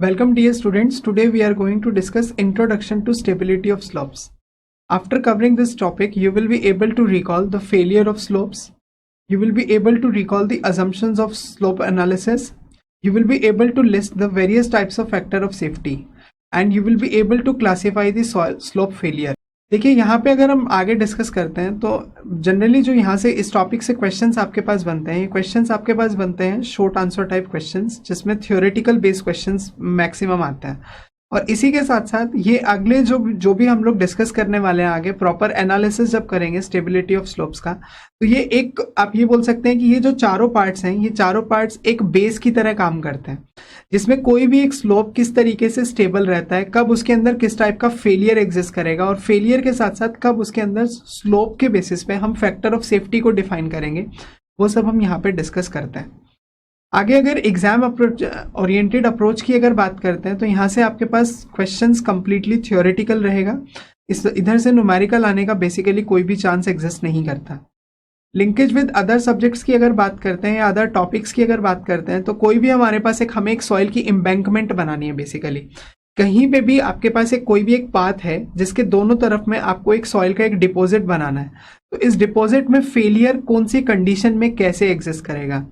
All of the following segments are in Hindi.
Welcome dear students, today we are going to discuss Introduction to Stability of Slopes. After covering this topic, you will be able to recall the failure of slopes, you will be able to recall the assumptions of slope analysis, you will be able to list the various types of factor of safety, and you will be able to classify the slope failure. देखिए यहाँ पे अगर हम आगे डिस्कस करते हैं तो जनरली जो यहाँ से इस टॉपिक से क्वेश्चंस आपके पास बनते हैं, ये क्वेश्चंस आपके पास बनते हैं शॉर्ट आंसर टाइप क्वेश्चंस, जिसमें थ्योरेटिकल बेस्ड क्वेश्चंस मैक्सिमम आते हैं। और इसी के साथ साथ ये अगले जो भी हम लोग डिस्कस करने वाले हैं आगे प्रॉपर एनालिसिस जब करेंगे स्टेबिलिटी ऑफ स्लोप्स का, तो ये एक आप ये बोल सकते हैं कि ये जो चारों पार्ट्स हैं, ये चारों पार्ट्स एक बेस की तरह काम करते हैं, जिसमें कोई भी एक स्लोप किस तरीके से स्टेबल रहता है, कब उसके अंदर किस टाइप का फेलियर एग्जिस्ट करेगा, और फेलियर के साथ साथ कब उसके अंदर स्लोप के बेसिस पे हम फैक्टर ऑफ सेफ्टी को डिफाइन करेंगे, वो सब हम यहाँ पे डिस्कस करते हैं। आगे अगर एग्जाम अप्रोच ओरिएंटेड अप्रोच की अगर बात करते हैं तो यहाँ से आपके पास क्वेश्चंस कंप्लीटली थ्योरेटिकल रहेगा, इस इधर से न्यूमेरिकल आने का बेसिकली कोई भी चांस एग्जिस्ट नहीं करता। लिंकेज विद अदर सब्जेक्ट्स की अगर बात करते हैं या अदर टॉपिक्स की अगर बात करते हैं तो कोई भी हमारे पास हमें एक सॉइल की एम्बैंकमेंट बनानी है। बेसिकली कहीं पे भी आपके पास कोई भी एक पाथ है जिसके दोनों तरफ में आपको एक सॉइल का एक डिपॉजिट बनाना है, तो इस डिपॉजिट में फेलियर कौन सी कंडीशन में कैसे एग्जिस्ट करेगा,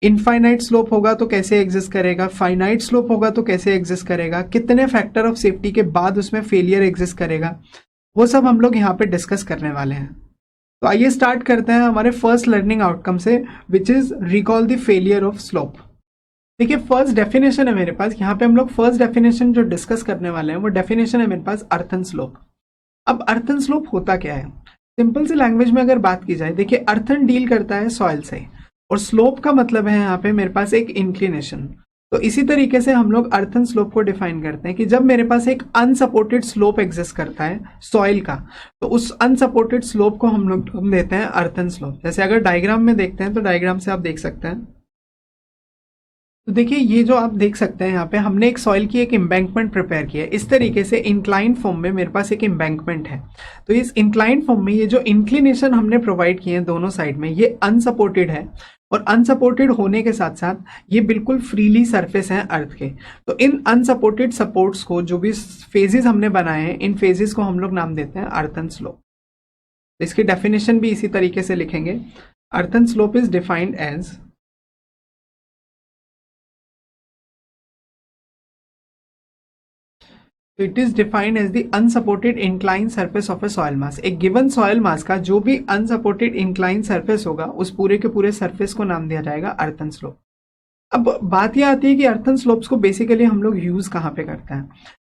इनफाइनाइट स्लोप होगा तो कैसे एग्जिस्ट करेगा, फाइनाइट स्लोप होगा तो कैसे एग्जिस्ट करेगा, कितने फैक्टर ऑफ सेफ्टी के बाद उसमें फेलियर एग्जिस्ट करेगा, वो सब हम लोग यहाँ पे डिस्कस करने वाले हैं। तो आइए स्टार्ट करते हैं हमारे फर्स्ट लर्निंग आउटकम से, which is recall the failure of slope. देखिए फर्स्ट डेफिनेशन है मेरे पास, यहाँ पे हम लोग फर्स्ट डेफिनेशन जो डिस्कस करने वाले हैं वो डेफिनेशन है मेरे पास अर्थन स्लोप। अब अर्थन स्लोप होता क्या है, सिंपल सी लैंग्वेज में अगर बात की जाए, देखिए अर्थन डील करता है सॉइल से और स्लोप का मतलब है यहाँ पे मेरे पास एक इंक्लिनेशन। तो इसी तरीके से हम लोग अर्थन स्लोप को डिफाइन करते हैं कि जब मेरे पास एक अनसपोर्टेड स्लोप एग्जिस्ट करता है सॉइल का, तो उस अनसपोर्टेड स्लोप को हम लोग देते हैं अर्थन स्लोप। जैसे अगर डायग्राम में देखते हैं तो डायग्राम से आप देख सकते हैं, तो देखिए ये जो आप देख सकते हैं यहाँ पे हमने एक सॉइल की एक एम्बैंकमेंट प्रिपेयर की है। इस तरीके से इंक्लाइन फॉर्म में मेरे पास एक एम्बैंकमेंट है। तो इस इंक्लाइन फॉर्म में ये जो इंक्लिनेशन हमने प्रोवाइड किए हैं दोनों साइड में, ये अनसपोर्टेड है, और अनसपोर्टेड होने के साथ साथ ये बिल्कुल फ्रीली सरफेस हैं अर्थ के। तो इन अनसपोर्टेड सपोर्ट्स को, जो भी फेजेस हमने बनाए हैं, इन फेजेस को हम लोग नाम देते हैं अर्थन स्लोप। इसकी डेफिनेशन भी इसी तरीके से लिखेंगे, earthen slope is defined as it is defined as the unsupported incline surface of a soil mass. एक गिवन सॉइल मास का जो भी अनसपोर्टेड इंक्लाइन सरफेस होगा उस पूरे के पूरे सरफेस को नाम दिया जाएगा अर्थन स्लोप। अब बात यह आती है कि अर्थन स्लोप्स को बेसिकली हम लोग यूज कहाँ पे करते हैं।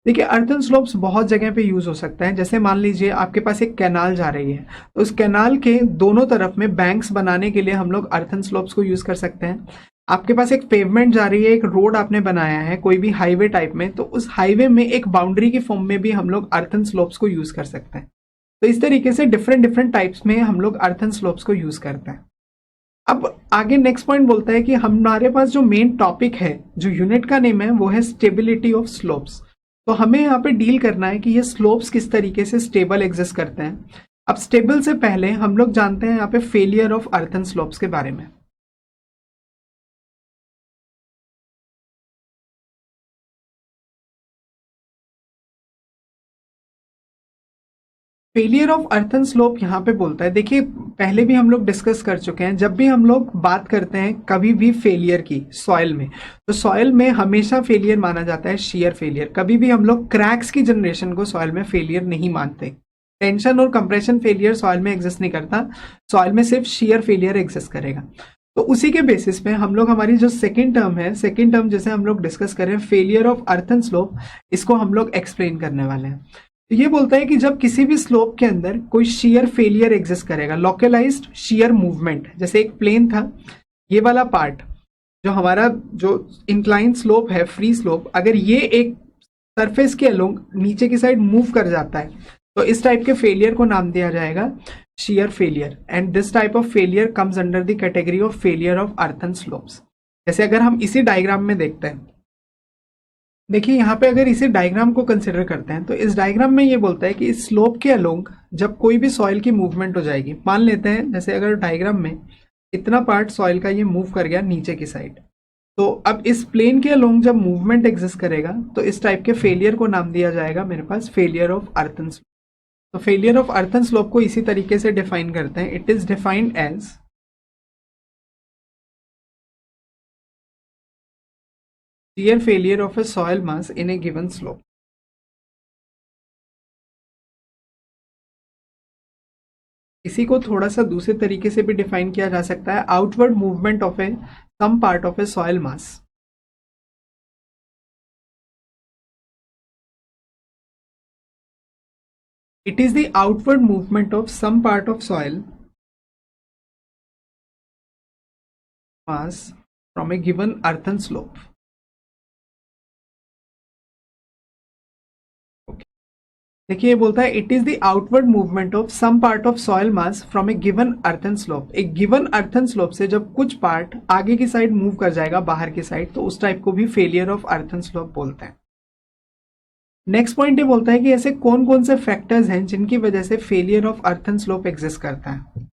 देखिए अर्थन स्लोप्स बहुत जगह पे यूज हो सकता है। जैसे मान लीजिए आपके पास एक कैनाल जा रही है, तो उस कैनाल के दोनों तरफ में बैंक्स बनाने के लिए हम लोग अर्थन स्लोप्स को यूज कर सकते हैं। आपके पास एक पेवमेंट जा रही है, एक रोड आपने बनाया है कोई भी हाईवे टाइप में, तो उस हाईवे में एक बाउंड्री की फॉर्म में भी हम लोग अर्थन स्लोप्स को यूज कर सकते हैं। तो इस तरीके से डिफरेंट टाइप्स में हम लोग अर्थन स्लोप्स को यूज करते हैं। अब आगे नेक्स्ट पॉइंट बोलता है कि हमारे पास जो मेन टॉपिक है, जो यूनिट का नेम है, वो है स्टेबिलिटी ऑफ स्लोप्स। तो हमें यहाँ पे डील करना है कि ये स्लोप्स किस तरीके से स्टेबल एग्जिस्ट करते हैं। अब स्टेबल से पहले हम लोग जानते हैं यहाँ पे फेलियर ऑफ अर्थन स्लोप्स के बारे में। फेलियर ऑफ अर्थन स्लोप यहाँ पे बोलता है, देखिए पहले भी हम लोग डिस्कस कर चुके हैं, जब भी हम लोग बात करते हैं कभी भी फेलियर की सॉइल में, तो सॉइल में हमेशा फेलियर माना जाता है शियर फेलियर। कभी भी हम लोग क्रैक्स की जनरेशन को सॉइल में फेलियर नहीं मानते। टेंशन और कंप्रेशन फेलियर सॉइल में एग्जिस्ट नहीं करता, सॉइल में सिर्फ शियर फेलियर एग्जिस्ट करेगा। तो उसी के बेसिस पे हम लोग हमारी जो सेकेंड टर्म है, सेकेंड टर्म जैसे हम लोग डिस्कस कर रहे हैं फेलियर ऑफ अर्थन स्लोप, इसको हम लोग एक्सप्लेन करने वाले हैं। तो ये बोलता है कि जब किसी भी स्लोप के अंदर कोई शियर फेलियर एग्जिस्ट करेगा, लोकलाइज्ड शियर मूवमेंट, जैसे एक प्लेन था, ये वाला पार्ट जो हमारा जो इंक्लाइन स्लोप है, फ्री स्लोप, अगर ये एक सरफेस के अलोंग नीचे की साइड मूव कर जाता है, तो इस टाइप के फेलियर को नाम दिया जाएगा shear failure. And this type of failure comes under the category of failure of earthen slopes. जैसे अगर हम इसी डायग्राम में देखते हैं, देखिए यहाँ पे अगर इसी डायग्राम को कंसिडर करते हैं, तो इस डायग्राम में ये बोलता है कि इस स्लोप के अलोंग जब कोई भी सॉइल की मूवमेंट हो जाएगी, मान लेते हैं जैसे अगर डायग्राम में इतना पार्ट सॉइल का ये मूव कर गया नीचे की साइड, तो अब इस प्लेन के अलोंग जब मूवमेंट एग्जिस्ट करेगा तो इस टाइप के फेलियर को नाम दिया जाएगा मेरे पास फेलियर ऑफ अर्थन स्लोप। तो फेलियर ऑफ अर्थन स्लोप को इसी तरीके से डिफाइन करते हैं। It is defined as shear failure of a soil mass in a given slope। इसी को थोड़ा सा दूसरे तरीके से भी डिफाइन किया जा सकता है, outward movement of a some part of a soil mass. It is the outward movement of some part of soil mass from a given earthen slope। देखिए ये बोलता है it is the outward movement of some part of soil mass from a given earthen slope. एक गिवन अर्थन स्लोप से जब कुछ पार्ट आगे की साइड मूव कर जाएगा बाहर की साइड, तो उस टाइप को भी फेलियर ऑफ अर्थन स्लोप बोलते हैं। नेक्स्ट पॉइंट ये बोलता है कि ऐसे कौन कौन से फैक्टर्स हैं जिनकी वजह से failure of earthen slope exist करता है।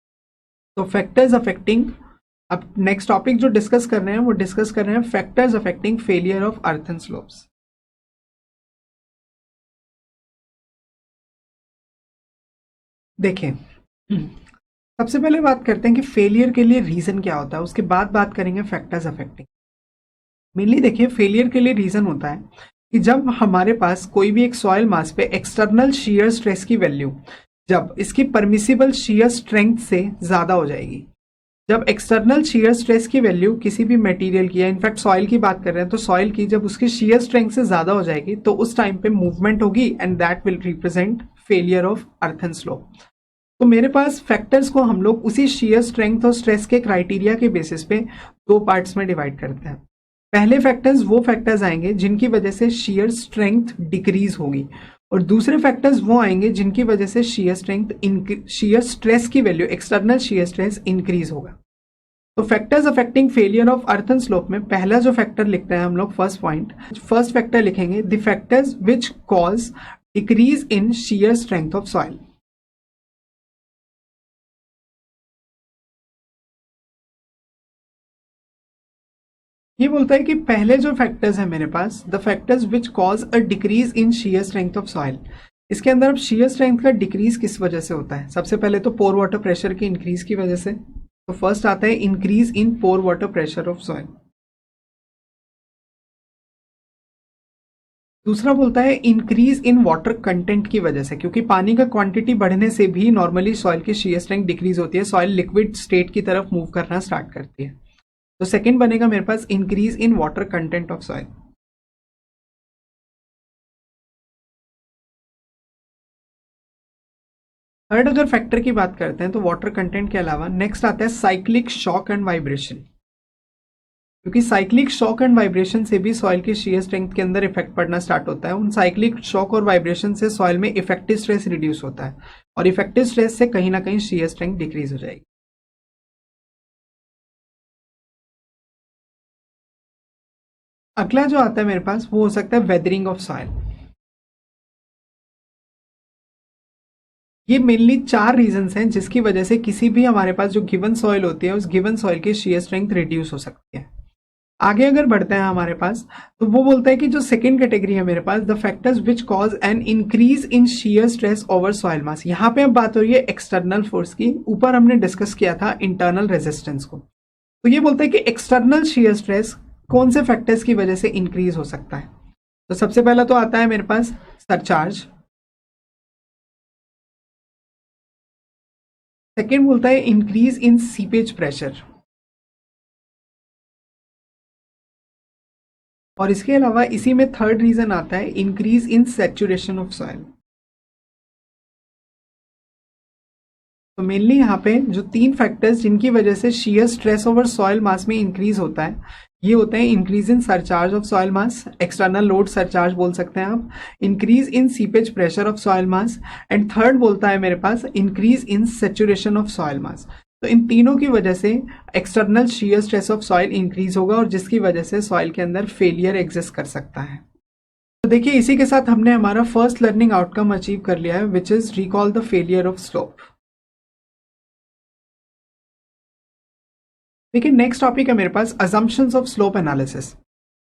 तो फैक्टर्स अफेक्टिंग, अब नेक्स्ट टॉपिक जो डिस्कस कर रहे हैं वो डिस्कस कर रहे हैं factors affecting failure of earthen slopes. देखें, सबसे पहले बात करते हैं कि फेलियर के लिए रीजन क्या होता है, उसके बाद बात करेंगे फैक्टर्स अफेक्टिंग। मेनली देखिए फेलियर के लिए रीजन होता है कि जब हमारे पास कोई भी एक सॉइल मास पे एक्सटर्नल शीयर स्ट्रेस की वैल्यू जब इसकी परमिसिबल शीयर स्ट्रेंथ से ज्यादा हो जाएगी। जब एक्सटर्नल शीयर स्ट्रेस की वैल्यू किसी भी मटेरियल की, या इनफैक्ट सॉइल की बात कर रहे हैं तो सॉइल की जब उसकी शीयर स्ट्रेंथ से ज्यादा हो जाएगी तो उस टाइम पे मूवमेंट होगी and that will represent failure of earthen slope. तो मेरे पास फैक्टर्स को हम लोग उसी शीयर स्ट्रेंथ और स्ट्रेस के क्राइटेरिया के बेसिस पे दो पार्ट्स में डिवाइड करते हैं। पहले फैक्टर्स वो फैक्टर्स आएंगे जिनकी वजह से शीयर स्ट्रेंथ डिक्रीज होगी, और दूसरे फैक्टर्स वो आएंगे जिनकी वजह से शीयर स्ट्रेस की value, external shear stress increase होगा। तो factors affecting failure of earthen slope में पहला जो फैक्टर लिखते हैं हम लोग, फर्स्ट फैक्टर लिखेंगे the factors which cause decrease in shear strength of soil. ये बोलता है कि पहले जो फैक्टर्स है मेरे पास, the factors which cause a decrease in shear strength of soil. इसके अंदर अब शीयर स्ट्रेंथ का डिक्रीज किस वजह से होता है? सबसे पहले तो पोर वाटर प्रेशर के इंक्रीज की वजह से। तो फर्स्ट आता है increase in pore water pressure of soil. दूसरा बोलता है इंक्रीज इन वाटर कंटेंट की वजह से, क्योंकि पानी का क्वांटिटी बढ़ने से भी नॉर्मली सॉइल की शीयर स्ट्रेंथ डिक्रीज होती है, सॉइल लिक्विड स्टेट की तरफ मूव करना स्टार्ट करती है। तो सेकंड बनेगा मेरे पास increase in water content of soil. Third अगर फैक्टर की बात करते हैं तो वाटर कंटेंट के अलावा नेक्स्ट आता है साइक्लिक शॉक एंड वाइब्रेशन, क्योंकि साइक्लिक शॉक एंड वाइब्रेशन से भी सॉइल की शीयर स्ट्रेंथ के अंदर इफेक्ट पड़ना स्टार्ट होता है। उन साइक्लिक शॉक और वाइब्रेशन से सॉइल में इफेक्टिव स्ट्रेस रिड्यूस होता है, और इफेक्टिव स्ट्रेस से कहीं ना कहीं शीयर स्ट्रेंथ डिक्रीज हो जाएगी। अगला जो आता है मेरे पास वो हो सकता है वेदरिंग ऑफ सॉइल। ये मेनली 4 रीजंस हैं जिसकी वजह से किसी भी हमारे पास जो गिवन सॉइल होती है उस गिवन सॉइल की शीयर स्ट्रेंथ रिड्यूस हो सकती है। आगे अगर बढ़ते हैं हमारे पास, तो वो बोलता है कि जो सेकंड कैटेगरी है मेरे पास, the factors which cause an increase in shear stress over soil mass. यहाँ पे अब बात हो रही है एक्सटर्नल फोर्स की, ऊपर हमने डिस्कस किया था इंटरनल रेजिस्टेंस को। तो ये बोलता है कि एक्सटर्नल शीयर स्ट्रेस कौन से फैक्टर्स की वजह से इंक्रीज हो सकता है। तो सबसे पहला तो आता है मेरे पास सरचार्ज। सेकेंड बोलता है इंक्रीज इन सीपेज प्रेशर, और इसके अलावा इसी में थर्ड रीजन आता है increase in saturation of soil. तो मेनली यहाँ पे जो 3 फैक्टर्स जिनकी वजह से shear stress over soil mass में इंक्रीज होता है, ये होते हैं increase in surcharge of soil mass, external load surcharge बोल सकते हैं आप, increase in seepage pressure of soil mass, and third बोलता है मेरे पास increase in saturation of soil mass. तो इन तीनों की वजह से external shear stress of soil increase होगा, और जिसकी वजह से सॉइल के अंदर फेलियर एग्जिस्ट कर सकता है। तो देखिए इसी के साथ हमने हमारा फर्स्ट लर्निंग आउटकम अचीव कर लिया है, which is recall the failure of slope. देखिए नेक्स्ट टॉपिक है मेरे पास अजम्पशंस ऑफ स्लोप एनालिसिस।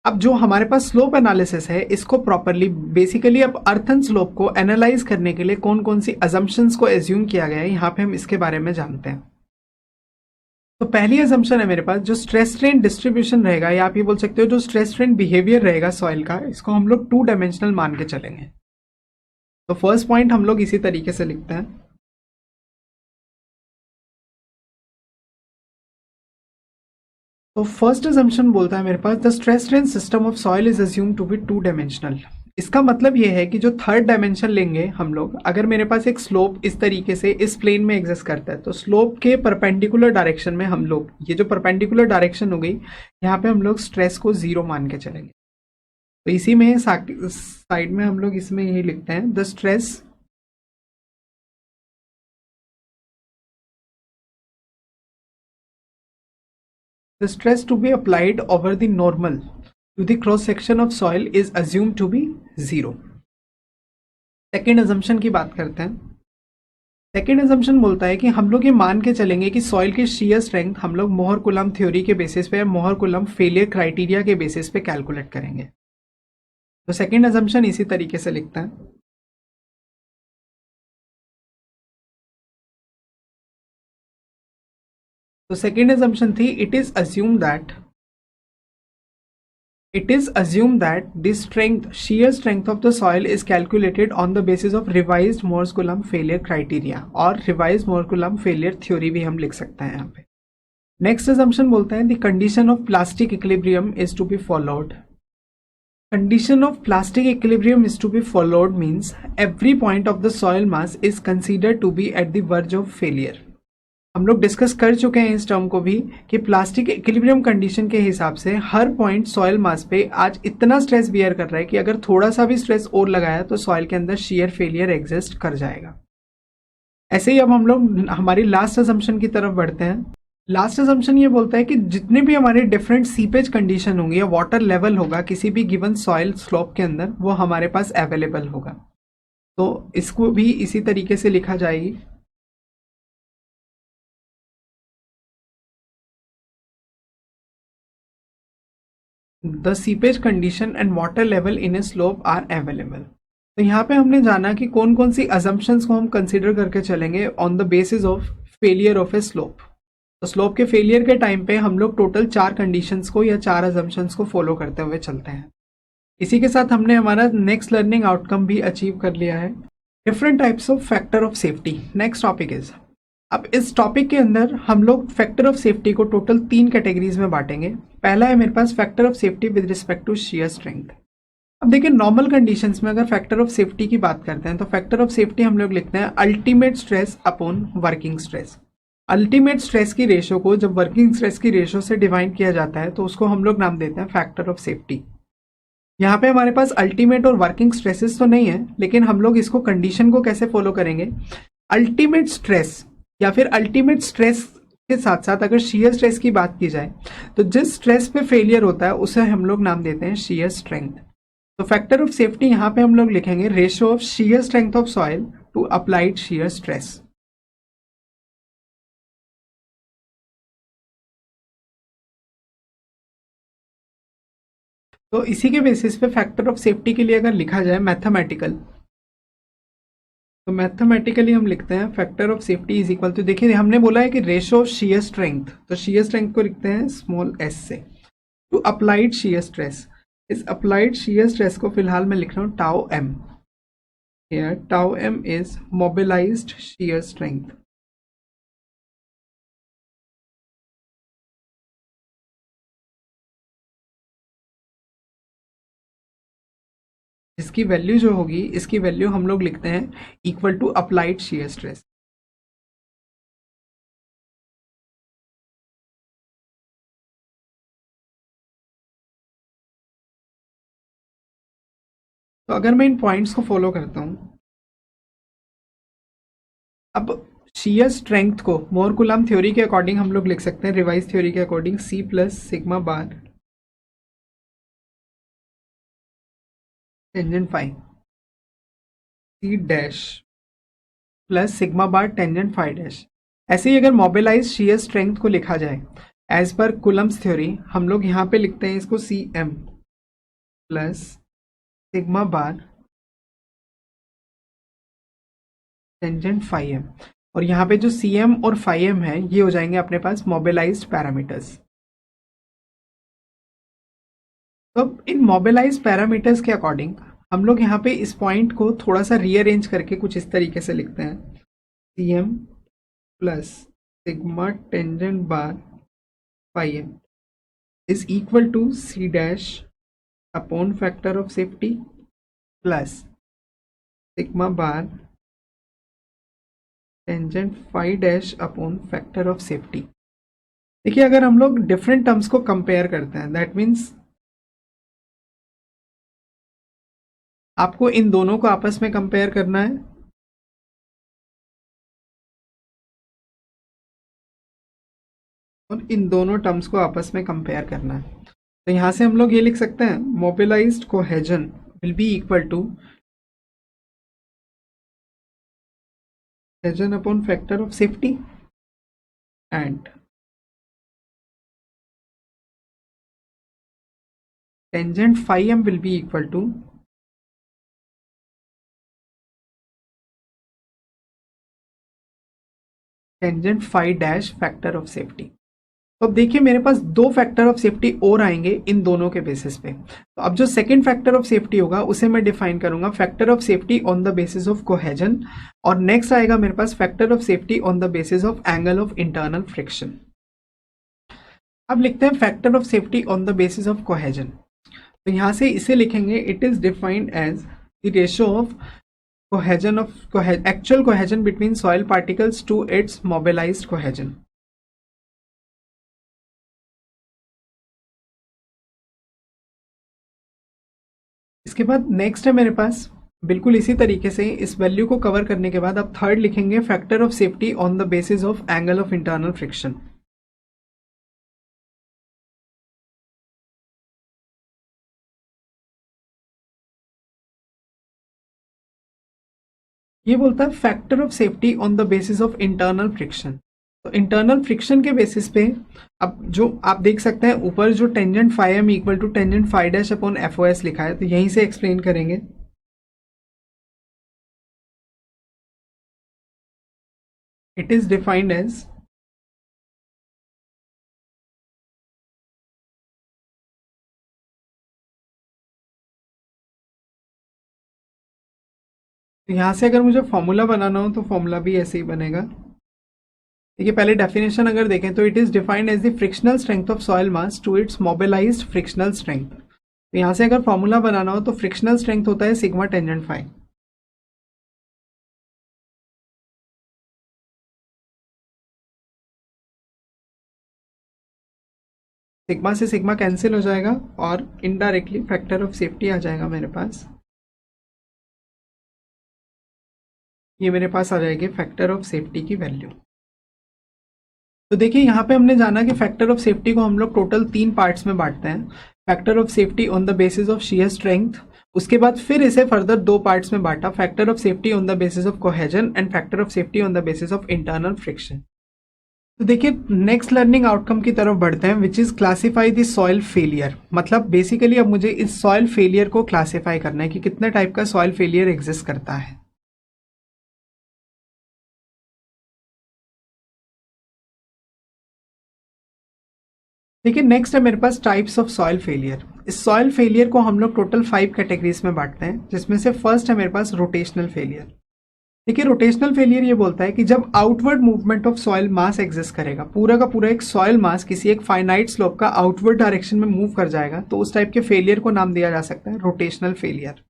अब जो हमारे पास स्लोप एनालिसिस है इसको प्रॉपरली बेसिकली अब अर्थ एंड स्लोप को एनालाइज करने के लिए कौन कौन सी अजम्पशंस को एज्यूम किया गया है यहाँ पे हम इसके बारे में जानते हैं। तो पहली अजम्पशन है मेरे पास जो स्ट्रेस स्ट्रेन डिस्ट्रीब्यूशन रहेगा या आप ये बोल सकते हो जो स्ट्रेस स्ट्रेन बिहेवियर रहेगा सॉइल का, इसको हम लोग 2 डायमेंशनल मान के चलेंगे। तो फर्स्ट पॉइंट हम लोग इसी तरीके से लिखते हैं। तो फर्स्ट अजम्पशन बोलता है मेरे पास the stress strain system of soil is assumed to be 2 dimensional. इसका मतलब ये है कि जो थर्ड डायमेंशन लेंगे हम लोग, अगर मेरे पास एक स्लोप इस तरीके से इस प्लेन में एग्जिस्ट करता है तो स्लोप के परपेंडिकुलर डायरेक्शन में हम लोग, ये जो परपेंडिकुलर डायरेक्शन हो गई, यहाँ पे हम लोग स्ट्रेस को 0 मान के चलेंगे। तो इसी में साइड में हम लोग इसमें यही लिखते हैं the stress to be applied over the normal to the cross section of soil is assumed to be 0। Second assumption की बात करते हैं। सेकेंड अजम्पशन बोलता है कि हम लोग ये मान के चलेंगे कि सॉइल की शीयर स्ट्रेंथ हम लोग मोहर कुलम्ब थ्योरी के बेसिस पे या मोहर कुलम्ब फेलियर क्राइटेरिया के बेसिस पे कैलकुलेट करेंगे। तो सेकेंड अजम्पशन इसी तरीके से लिखते हैं। तो सेकेंड अजम्पशन थी it is assume that the shear strength of the soil is calculated on the basis of revised Morse-Coulomb failure criteria और revised Morse-Coulomb failure theory भी हम लिख सकते हैं यहाँ पे। नेक्स्ट assumption बोलता है the condition of plastic equilibrium is to be followed। Condition of plastic equilibrium is to be followed means every point of the soil mass is considered to be at the verge of failure। हम लोग डिस्कस कर चुके हैं इस टर्म को भी कि प्लास्टिक इक्विलिब्रियम कंडीशन के हिसाब से हर पॉइंट सॉइल मास पे आज इतना स्ट्रेस बियर कर रहा है कि अगर थोड़ा सा भी स्ट्रेस और लगाया तो सॉइल के अंदर शीयर फेलियर एग्जिस्ट कर जाएगा। ऐसे ही अब हम लोग हमारी लास्ट अजम्पशन की तरफ बढ़ते हैं। लास्ट अजम्पशन ये बोलता है कि जितने भी हमारे डिफरेंट सीपेज कंडीशन होंगी या वाटर लेवल होगा किसी भी गिवन सॉइल स्लोप के अंदर, वो हमारे पास अवेलेबल होगा। तो इसको भी इसी तरीके से लिखा जाएगी। The seepage condition and water level in a slope are available. तो यहाँ पे हमने जाना कि कौन कौन सी अजम्पशंस को हम कंसिडर करके चलेंगे on the basis of failure of A slope. तो स्लोप के फेलियर के टाइम पे हम लोग टोटल 4 कंडीशंस को या 4 अजम्पशंस को फॉलो करते हुए चलते हैं। इसी के साथ हमने हमारा नेक्स्ट लर्निंग आउटकम भी अचीव कर लिया है। Different types of factor of safety next topic is. अब इस टॉपिक के अंदर हम लोग फैक्टर ऑफ सेफ्टी को टोटल 3 कैटेगरीज में बांटेंगे। पहला है मेरे पास factor of safety with respect to shear strength. अब देखिए नॉर्मल कंडीशंस में अगर फैक्टर ऑफ सेफ्टी की बात करते हैं तो फैक्टर ऑफ सेफ्टी हम लोग लिखते हैं ultimate stress upon working stress. Ultimate stress की रेशो को जब वर्किंग स्ट्रेस की रेशो से डिवाइड किया जाता है तो उसको हम लोग नाम देते हैं फैक्टर ऑफ सेफ्टी। यहाँ पे हमारे पास अल्टीमेट और वर्किंग स्ट्रेसेस तो नहीं है, लेकिन हम लोग इसको कंडीशन को कैसे फॉलो करेंगे, अल्टीमेट स्ट्रेस या फिर अल्टीमेट स्ट्रेस के साथ साथ अगर शियर स्ट्रेस की बात की जाए तो जिस स्ट्रेस पे फेलियर होता है उसे हम लोग नाम देते हैं शियर स्ट्रेंथ। तो फैक्टर ऑफ सेफ्टी यहाँ पे हम लोग लिखेंगे ratio of shear strength of soil to applied shear stress. तो इसी के बेसिस पे फैक्टर ऑफ सेफ्टी के लिए अगर लिखा जाए मैथमेटिकल, तो मैथमेटिकली हम लिखते हैं factor of safety is equal to, देखिए हमने बोला है कि रेशो ऑफ शियर स्ट्रेंथ, तो शियर स्ट्रेंथ को लिखते हैं स्मॉल एस से, टू अप्लाइड शियर स्ट्रेस। इस अप्लाइड शियर स्ट्रेस को फिलहाल मैं लिख रहा हूँ tau M. Here tau M is mobilised shear strength. इसकी वैल्यू जो होगी, इसकी वैल्यू हम लोग लिखते हैं equal to applied shear stress. तो अगर मैं इन पॉइंट्स को फॉलो करता हूं, अब शियर स्ट्रेंथ को मोर कुलम्ब थ्योरी के अकॉर्डिंग हम लोग लिख सकते हैं, रिवाइज थ्योरी के according c plus sigma bar tangent phi c dash plus sigma bar tangent phi dash. ऐसे ही अगर मोबिलाइज शियर स्ट्रेंथ को लिखा जाए एज पर कुलम्स थ्योरी हम लोग यहाँ पे लिखते हैं इसको सी M plus sigma bar tangent phi M, और यहाँ पे जो सी एम और फाई एम है ये हो जाएंगे अपने पास मोबिलाइज्ड पैरामीटर्स। तो अब इन मोबिलाइज्ड पैरामीटर्स के अकॉर्डिंग हम लोग यहाँ पे इस पॉइंट को थोड़ा सा रीअरेंज करके कुछ इस तरीके से लिखते हैं, C M plus sigma tangent bar phi M is equal to C dash upon factor of safety plus sigma bar tangent phi dash upon factor of safety। देखिए अगर हम लोग डिफरेंट टर्म्स को कंपेयर करते हैं दैट मीन्स आपको इन दोनों को आपस में कंपेयर करना है, और इन दोनों टर्म्स को आपस में कंपेयर करना है। तो यहां से हम लोग ये लिख सकते हैं mobilised cohesion will be equal to cohesion upon factor of safety and tangent phi M will be equal to tangent phi dash factor of safety. तो अब देखिए मेरे पास दो फैक्टर ऑफ सेफ्टी और आएंगे इन दोनों के बेसिस पे। तो अब जो सेकंड फैक्टर ऑफ सेफ्टी होगा उसे मैं डिफाइन करूंगा factor of safety on the basis of cohesion, और नेक्स्ट आएगा मेरे पास factor of safety on the basis of angle of internal friction. अब लिखते हैं factor of safety on the basis of cohesion. तो यहां से इसे लिखेंगे it is defined as the ratio of cohesion of actual cohesion between soil particles to its mobilised cohesion. इसके बाद नेक्स्ट है मेरे पास बिल्कुल इसी तरीके से इस वैल्यू को कवर करने के बाद अब थर्ड लिखेंगे factor of safety on the basis of angle of internal friction. ये बोलता है factor of safety on the basis of internal friction. तो इंटरनल फ्रिक्शन के बेसिस पे अब जो आप देख सकते हैं ऊपर जो tangent phi M equal to tangent phi dash upon F O S लिखा है, तो यहीं से एक्सप्लेन करेंगे। इट इज डिफाइंड एज तो यहां से अगर मुझे फॉर्मूला बनाना हो तो फॉर्मूला भी ऐसे ही बनेगा। देखिए पहले डेफिनेशन अगर देखें तो it is defined as the frictional strength of soil mass to its mobilised frictional strength. तो यहां से अगर फॉर्मूला बनाना हो तो फ्रिक्शनल स्ट्रेंथ होता है सिग्मा टेंजेंट फाई। सिग्मा से सिग्मा कैंसिल हो जाएगा और इनडायरेक्टली फैक्टर ऑफ सेफ्टी आ जाएगा मेरे पास। ये मेरे पास आ जाएगी फैक्टर ऑफ सेफ्टी की वैल्यू। तो देखिए यहाँ पे हमने जाना कि फैक्टर ऑफ सेफ्टी को हम लोग टोटल 3 पार्ट्स में बांटते हैं, factor of safety on the basis of shear strength, उसके बाद फिर इसे फर्दर 2 पार्ट्स में बांटा, factor of safety on the basis of cohesion and factor of safety on the basis of internal friction. तो देखिए नेक्स्ट लर्निंग आउटकम की तरफ बढ़ते हैं which is classify the soil failure. मतलब बेसिकली अब मुझे इस सॉइल फेलियर को क्लासीफाई करना है कि कितने टाइप का सॉइल फेलियर एग्जिस्ट करता है। देखिए नेक्स्ट है मेरे पास टाइप्स ऑफ सॉइल फेलियर। इस सॉइल फेलियर को हम लोग टोटल 5 कैटेगरीज में बांटते हैं, जिसमें से फर्स्ट है मेरे पास रोटेशनल फेलियर। देखिए रोटेशनल फेलियर ये बोलता है कि जब outward movement of soil mass exist करेगा, पूरा का पूरा एक सॉइल मास किसी एक फाइनाइट स्लोप का आउटवर्ड डायरेक्शन में मूव कर जाएगा, तो उस टाइप के फेलियर को नाम दिया जा सकता है रोटेशनल फेलियर।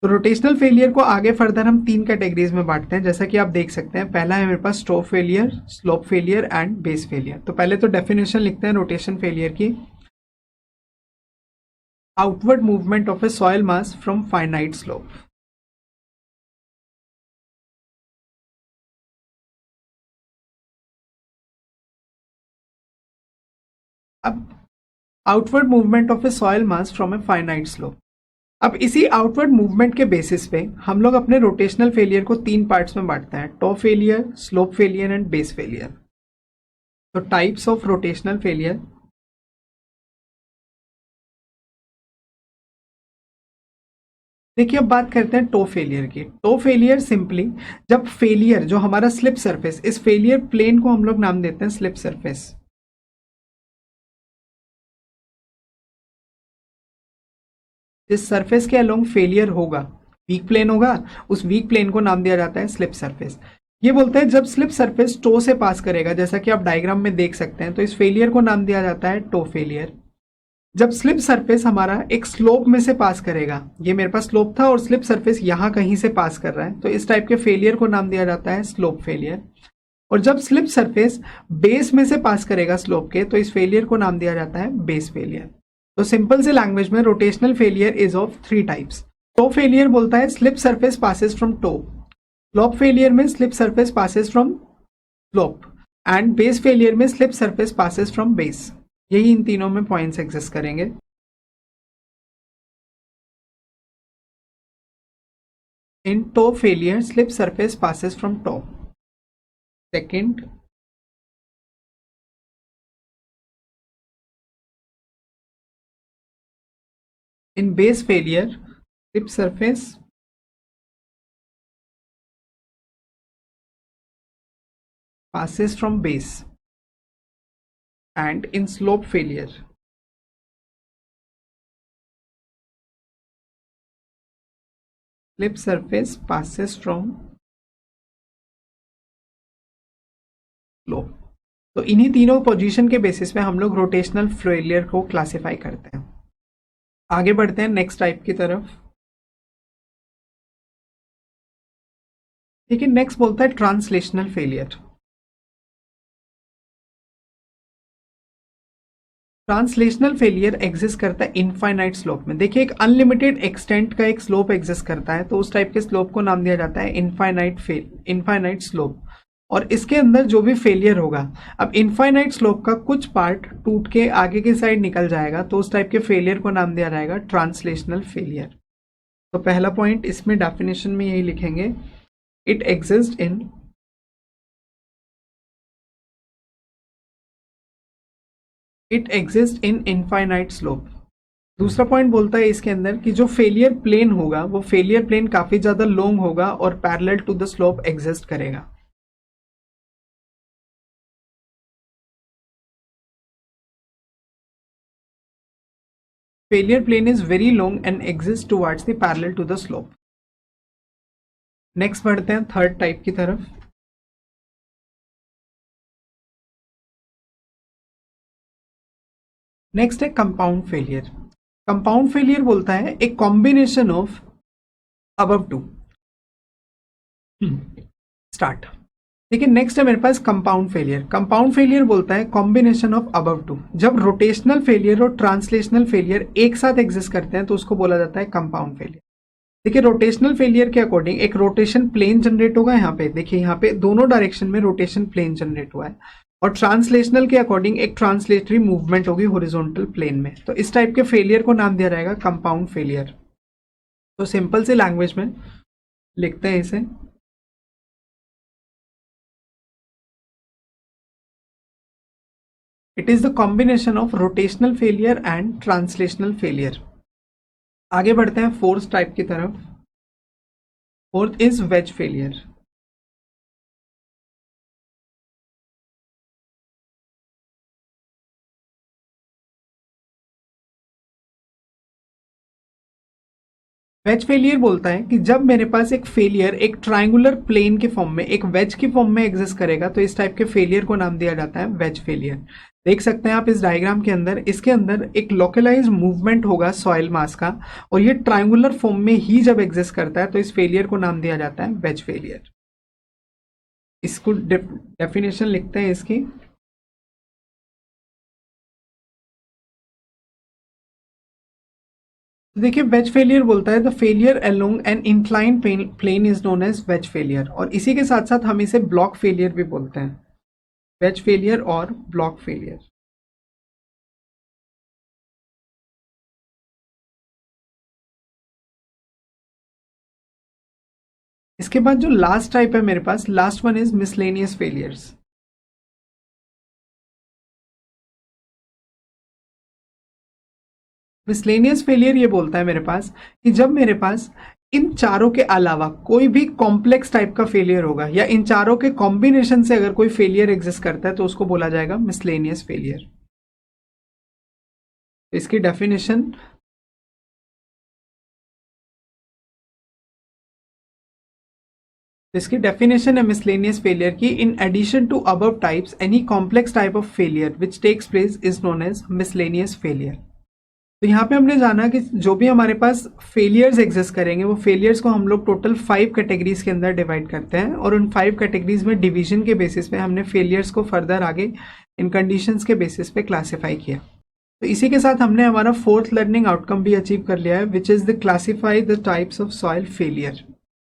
तो रोटेशनल फेलियर को आगे फर्दर हम 3 कैटेगरीज में बांटते हैं, जैसा कि आप देख सकते हैं। पहला है मेरे पास stroke failure, slope failure and base failure. तो पहले तो डेफिनेशन लिखते हैं रोटेशन फेलियर की, outward movement of a soil mass from finite slope. अब outward movement of a soil mass from a finite slope. अब इसी आउटवर्ड मूवमेंट के बेसिस पे हम लोग अपने रोटेशनल फेलियर को 3 पार्ट्स में बांटते हैं, top failure, slope failure and base failure. तो टाइप्स ऑफ रोटेशनल फेलियर, देखिए अब बात करते हैं टो फेलियर की। टो फेलियर सिंपली जब फेलियर जो हमारा स्लिप सरफेस, इस फेलियर प्लेन को हम लोग नाम देते हैं स्लिप सरफेस। जिस सरफेस के अलोंग फेलियर होगा, वीक प्लेन होगा, उस वीक प्लेन को नाम दिया जाता है स्लिप सरफेस। ये बोलते हैं जब स्लिप सरफेस टो से पास करेगा, जैसा कि आप डायग्राम में देख सकते हैं, तो इस फेलियर को नाम दिया जाता है टो फेलियर। जब स्लिप सरफेस हमारा एक स्लोप में से पास करेगा, ये मेरे पास स्लोप था और स्लिप सरफेस यहां कहीं से पास कर रहा है, तो इस टाइप के फेलियर को नाम दिया जाता है स्लोप फेलियर। और जब स्लिप सरफेस बेस में से पास करेगा स्लोप के, तो इस फेलियर को नाम दिया जाता है बेस फेलियर। तो सिंपल से लैंग्वेज में rotational failure is of 3 types. Toe failure बोलता है slip surface passes from toe, slope failure में slip surface passes from slope, and base failure में slip surface passes from base. यही इन तीनों में पॉइंट्स एग्जिस्ट करेंगे। In toe failure slip surface passes from toe. Second, in base failure slip surface passes from base, and in slope failure slip surface passes from slope। तो इन्हीं तीनों पोजीशन के बेसिस पे हम लोग रोटेशनल फेलियर को क्लासिफाई करते हैं। आगे बढ़ते हैं नेक्स्ट टाइप की तरफ। ठीक है, नेक्स्ट बोलता है translational failure. Translational failure exist करता है इनफाइनाइट स्लोप में। देखिए एक अनलिमिटेड एक्सटेंट का एक स्लोप एग्जिस्ट करता है, तो उस टाइप के स्लोप को नाम दिया जाता है इनफाइनाइट स्लोप। और इसके अंदर जो भी फेलियर होगा, अब इनफाइनाइट स्लोप का कुछ पार्ट टूट के आगे की साइड निकल जाएगा, तो उस टाइप के फेलियर को नाम दिया जाएगा ट्रांसलेशनल फेलियर। तो पहला पॉइंट इसमें डेफिनेशन में यही लिखेंगे, it exist in infinite slope. दूसरा पॉइंट बोलता है इसके अंदर कि जो फेलियर प्लेन होगा, वो फेलियर प्लेन काफी ज्यादा लॉन्ग होगा और parallel to the slope exist करेगा। Failure plane is very long and exists towards the parallel to the slope. Next बढ़ते हैं थर्ड टाइप की तरफ। नेक्स्ट है कंपाउंड फेलियर। कंपाउंड फेलियर बोलता है एक combination of above two. Start. देखिए नेक्स्ट है मेरे पास कंपाउंड फेलियर। कंपाउंड फेलियर बोलता है कॉम्बिनेशन ऑफ अबव टू। जब रोटेशनल फेलियर और ट्रांसलेशनल फेलियर एक साथ एग्जिस्ट करते हैं, तो उसको बोला जाता है कंपाउंड फेलियर। देखिए रोटेशनल फेलियर के अकॉर्डिंग एक रोटेशन प्लेन जनरेट होगा यहाँ पे, देखिए यहाँ पे दोनों डायरेक्शन में रोटेशन प्लेन जनरेट हुआ है, और ट्रांसलेशनल के अकॉर्डिंग एक ट्रांसलेटरी मूवमेंट होगी हॉरिजॉन्टल प्लेन में। तो इस टाइप के फेलियर को नाम दिया जाएगा कंपाउंड फेलियर। तो सिंपल से लैंग्वेज में लिखते हैं इसे, it is the combination of rotational failure and translational failure. आगे बढ़ते हैं फोर्थ टाइप की तरफ। Fourth is wedge failure. Wedge failure बोलता है कि जब मेरे पास एक फेलियर एक ट्राइंगुलर प्लेन के फॉर्म में, एक वेज की फॉर्म में एग्जिस्ट करेगा, तो इस टाइप के फेलियर को नाम दिया जाता है वेज फेलियर। देख सकते हैं आप इस डायग्राम के अंदर, इसके अंदर एक लोकलाइज मूवमेंट होगा सॉइल मास का, और ये ट्राइंगुलर फॉर्म में ही जब एग्जिस्ट करता है, तो इस फेलियर को नाम दिया जाता है वेज फेलियर। इसको डेफिनेशन लिखते हैं इसकी, देखिए वेज फेलियर बोलता है the failure along an incline plane is known as wedge failure. और इसी के साथ साथ हम इसे ब्लॉक फेलियर भी बोलते हैं, वेज फेलियर और ब्लॉक फेलियर। इसके बाद जो लास्ट टाइप है मेरे पास, last one is miscellaneous failures. Miscellaneous failure ये बोलता है मेरे पास कि जब मेरे पास इन चारों के अलावा कोई भी कॉम्प्लेक्स टाइप का फेलियर होगा या इन चारों के कॉम्बिनेशन से अगर कोई फेलियर एग्जिस्ट करता है तो उसको बोला जाएगा मिसलेनियस फेलियर। इसकी डेफिनेशन है मिसलेनियस फेलियर की, in addition to above types any complex type of failure which takes place is known as miscellaneous failure. तो यहाँ पे हमने जाना कि जो भी हमारे पास फेलियर्स एग्जिस्ट करेंगे वो फेलियर्स को हम लोग टोटल 5 कैटेगरीज के अंदर डिवाइड करते हैं और उन 5 कैटेगरीज में डिवीजन के बेसिस पे हमने फेलियर्स को फर्दर आगे इन कंडीशंस के बेसिस पे क्लासीफाई किया। तो इसी के साथ हमने हमारा 4th लर्निंग आउटकम भी अचीव कर लिया है, which is the classify the types of soil failure.